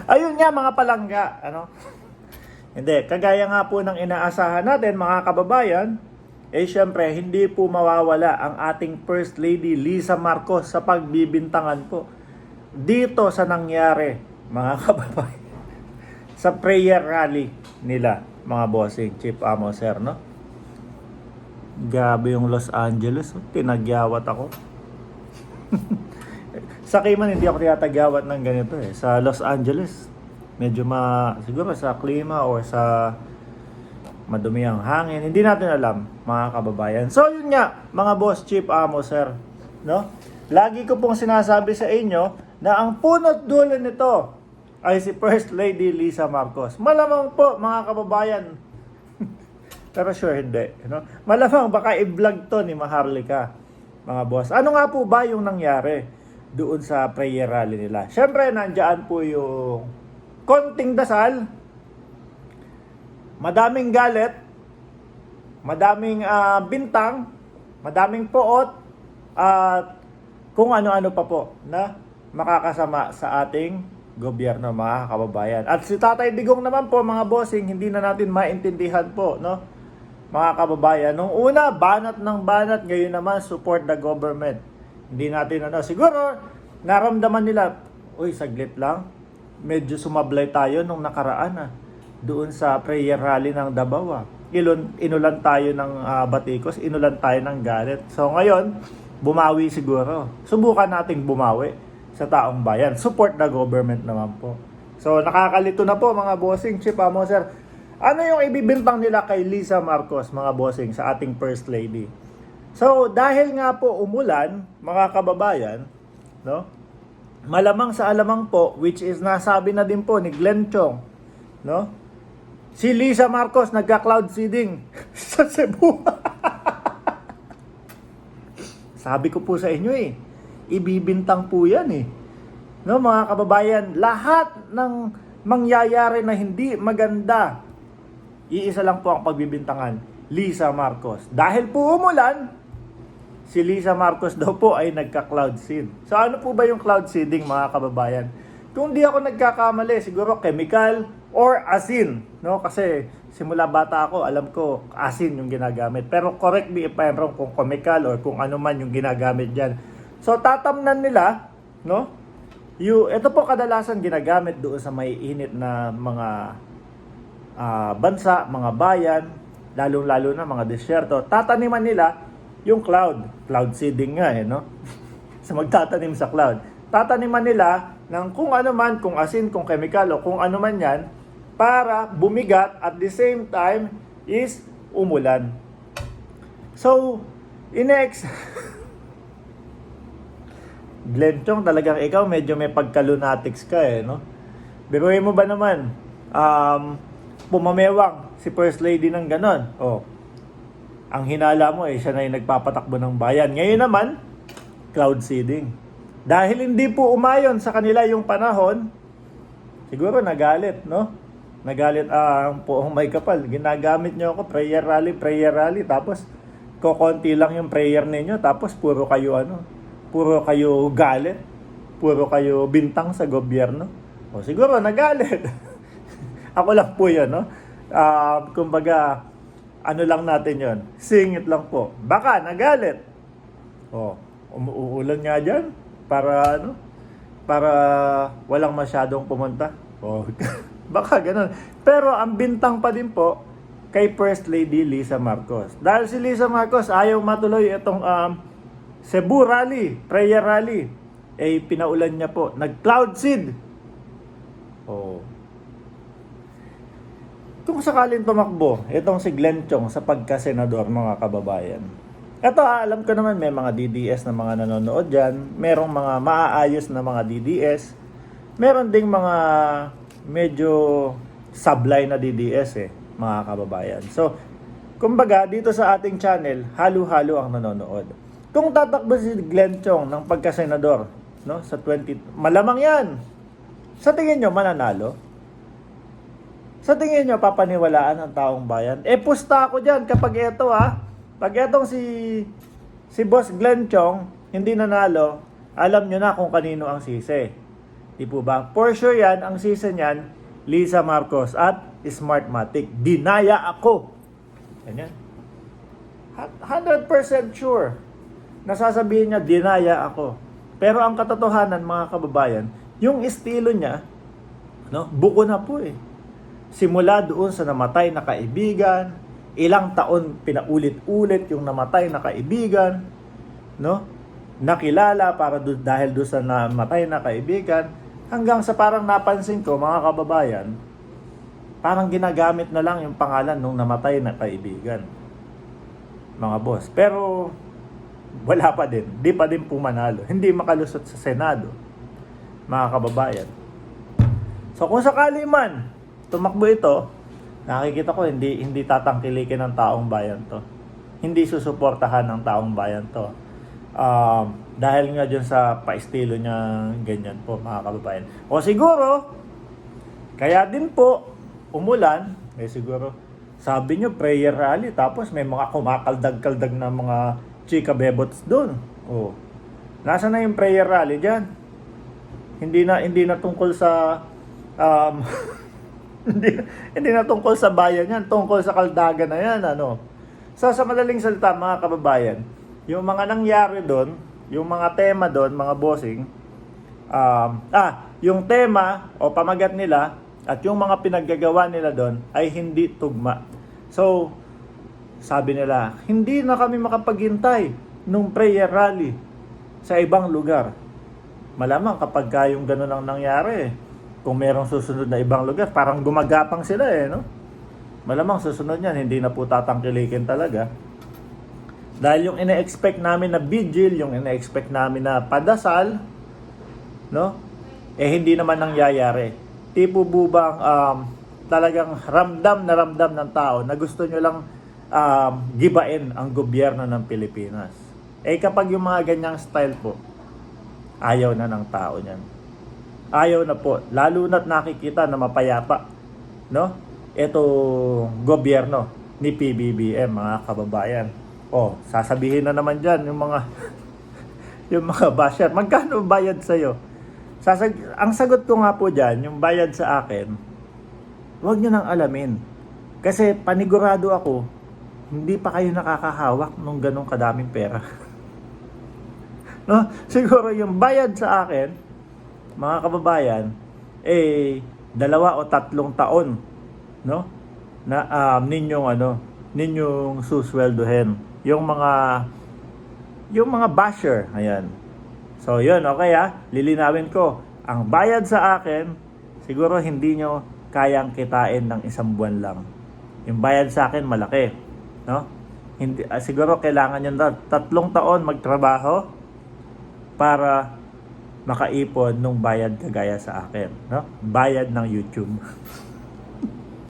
Ayun nga mga palangga, ano? Hindi, kagaya nga po ng inaasahan natin mga kababayan, syempre hindi po mawawala ang ating First Lady Lisa Marcos sa pagbibintangan po dito sa nangyari mga kababayan sa prayer rally nila mga bossing, Chief Amo Sir, no? Gabi yung Los Angeles, tinagyawat ako. Sa Cayman hindi ako tinagyawat ng ganito eh. Sa Los Angeles, medyo siguro sa klima or sa madumi ang hangin. Hindi natin alam, mga kababayan. So, yun nga, mga boss, Chief Amo, Sir. No? Lagi ko pong sinasabi sa inyo na ang punot dulo nito ay si First Lady Lisa Marcos. Malamang po, mga kababayan. Pero sure, hindi. No? Malamang baka i-vlog to ni Maharlika, mga boss. Ano nga po ba yung nangyari doon sa prayer rally nila? Siyempre, nandiyan po yung konting dasal, madaming galit, madaming bintang, madaming poot, at kung ano-ano pa po na makakasama sa ating gobyerno, mga kababayan. At si Tatay Digong naman po, mga bossing, hindi na natin maintindihan po, no? Mga kababayan, nung una, banat ng banat, ngayon naman, support the government. Hindi natin siguro naramdaman nila, uy, saglit lang, medyo sumablay tayo nung nakaraan doon sa prayer rally ng Davao. Inulan tayo ng batikos, inulan tayo ng galit. So ngayon, bumawi siguro. Subukan nating bumawi sa taong bayan. Support the government naman po. So nakakalito na po mga bossing, Chief Amo Sir. Ano yung ibibintang nila kay Lisa Marcos, mga bossing, sa ating First Lady? So, dahil nga po umulan, mga kababayan, no? Malamang sa alamang po, which is nasabi na din po ni Glenn Chong, no? Si Lisa Marcos nagka-cloud seeding sa Cebu. Sabi ko po sa inyo ibibintang po yan No, mga kababayan, lahat ng mangyayari na hindi maganda, iisa lang po ang pagbibintangan, Lisa Marcos. Dahil po umulan, si Lisa Marcos daw po ay nagka-cloud seed. So ano po ba yung cloud seeding, mga kababayan? Kung di ako nagkakamali, siguro chemical or asin, no? Kasi simula bata ako, alam ko asin yung ginagamit. Pero correct me if I'm wrong kung chemical or kung ano man yung ginagamit diyan. So tatamnan nila, no? Ito po kadalasan ginagamit doon sa may init na mga bansa, mga bayan, lalong-lalo na mga disyerto. Tataniman nila yung cloud seeding nga no? So magtatanim sa cloud. Tataniman nila ng kung ano man, kung asin, kung chemical o kung ano man yan, para bumigat at the same time is umulan. So, Glenn Chong, talagang ikaw medyo may pagka-lunatics ka no? Biruin mo ba naman, pumamewang si First Lady ng ganon. Ang hinala mo siya na yung nagpapatakbo ng bayan. Ngayon naman, cloud seeding. Dahil hindi po umayon sa kanila yung panahon, siguro nagalit, no? Nagalit ang poong may kapal. Ginagamit nyo ako, prayer rally, tapos kokonti lang yung prayer ninyo, tapos puro kayo galit, puro kayo bintang sa gobyerno. Siguro nagalit. Ako lang po yun, no? Kumbaga, ano lang natin yon, singit lang po. Baka nagalit. Umuulan nga dyan para walang masyadong pumunta. Baka ganun. Pero ang bintang pa din po kay First Lady Lisa Marcos. Dahil si Lisa Marcos ayaw matuloy itong Cebu rally, prayer rally. Pinaulan niya po. Nag-cloud seed. Kung sakaling tumakbo, itong si Glenn Chong sa pagka-senador, mga kababayan. Ito alam ko naman may mga DDS na mga nanonood dyan. Merong mga maaayos na mga DDS. Meron ding mga medyo sablay na DDS mga kababayan. So, kumbaga, dito sa ating channel, halo-halo ang nanonood. Kung tatakbo si Glenn Chong ng pagka-senador, no, sa 20, malamang yan. Sa tingin nyo, mananalo? Sa tingin nyo, papaniwalaan ang taong bayan? Pusta ako dyan kapag ito pag itong si Boss Glenn Chong hindi nanalo, alam nyo na kung kanino ang sisi. Di po ba? For sure yan, ang season yan, Lisa Marcos at Smartmatic. Dinaya ako. Ganyan. 100% sure. Nasasabihin niya, dinaya ako. Pero ang katotohanan, mga kababayan, yung estilo niya, no, buko na po eh. Simula doon sa namatay na kaibigan, ilang taon pinaulit-ulit yung namatay na kaibigan, no? Nakilala dahil doon sa namatay na kaibigan, hanggang sa parang napansin ko, mga kababayan, parang ginagamit na lang yung pangalan ng namatay na kaibigan. Mga boss. Pero wala pa din. Di pa din pumanalo. Hindi makalusot sa Senado. Mga kababayan. So kung sakali man tumakbo ito, nakikita ko hindi tatangkilikin ng taong bayan to. Hindi susuportahan ng taong bayan to. Dahil nga dyan sa paestilo niya ganyan po, mga kababayan. O siguro, kaya din po umulan, siguro sabi nyo prayer rally, tapos may mga kumakaldag-kaldag na mga chika bebots doon. Oh. Nasaan na yung prayer rally diyan? Hindi na tungkol sa hindi na tungkol sa bayan yan, tungkol sa kaldagan na yan, ano. So, sa madaling salita, mga kababayan, yung mga nangyari doon, yung mga tema doon, mga bossing, yung tema o pamagat nila at yung mga pinaggagawa nila doon ay hindi tugma. So, sabi nila, hindi na kami makapaghintay nung prayer rally sa ibang lugar. Malamang kapag yung gano'n ang nangyari, kung merong susunod na ibang lugar, parang gumagapang sila no? Malamang susunod yan, hindi na po tatangkilikin talaga. Dahil yung ina-expect namin na vigil, yung ina-expect namin na padasal, no? Hindi naman nangyayari. Tipo bubang talagang ramdam ng tao na gusto nyo lang gibain ang gobyerno ng Pilipinas. Kapag yung mga ganyang style po, ayaw na ng tao niyan. Ayaw na po. Lalo na't nakikita na mapayapa, no? Ito gobyerno ni PBBM, mga kababayan. Sasabihin na naman dyan yung mga yung mga basher, magkano bayad sa'yo? Ang sagot ko nga po dyan, yung bayad sa akin, huwag nyo nang alamin. Kasi panigurado ako, hindi pa kayo nakakahawak nung ganong kadaming pera. No? Siguro yung bayad sa akin, mga kababayan, 2 o 3 taon, no? Na ninyong susweldohin. Yung mga basher, ayan. So, yun, okay lilinawin ko. Ang bayad sa akin, siguro hindi nyo kayang kitain ng 1 buwan lang. Yung bayad sa akin, malaki. No? Siguro kailangan nyo 3 taon magtrabaho para makaipon nung bayad kagaya sa akin. No? Bayad ng YouTube.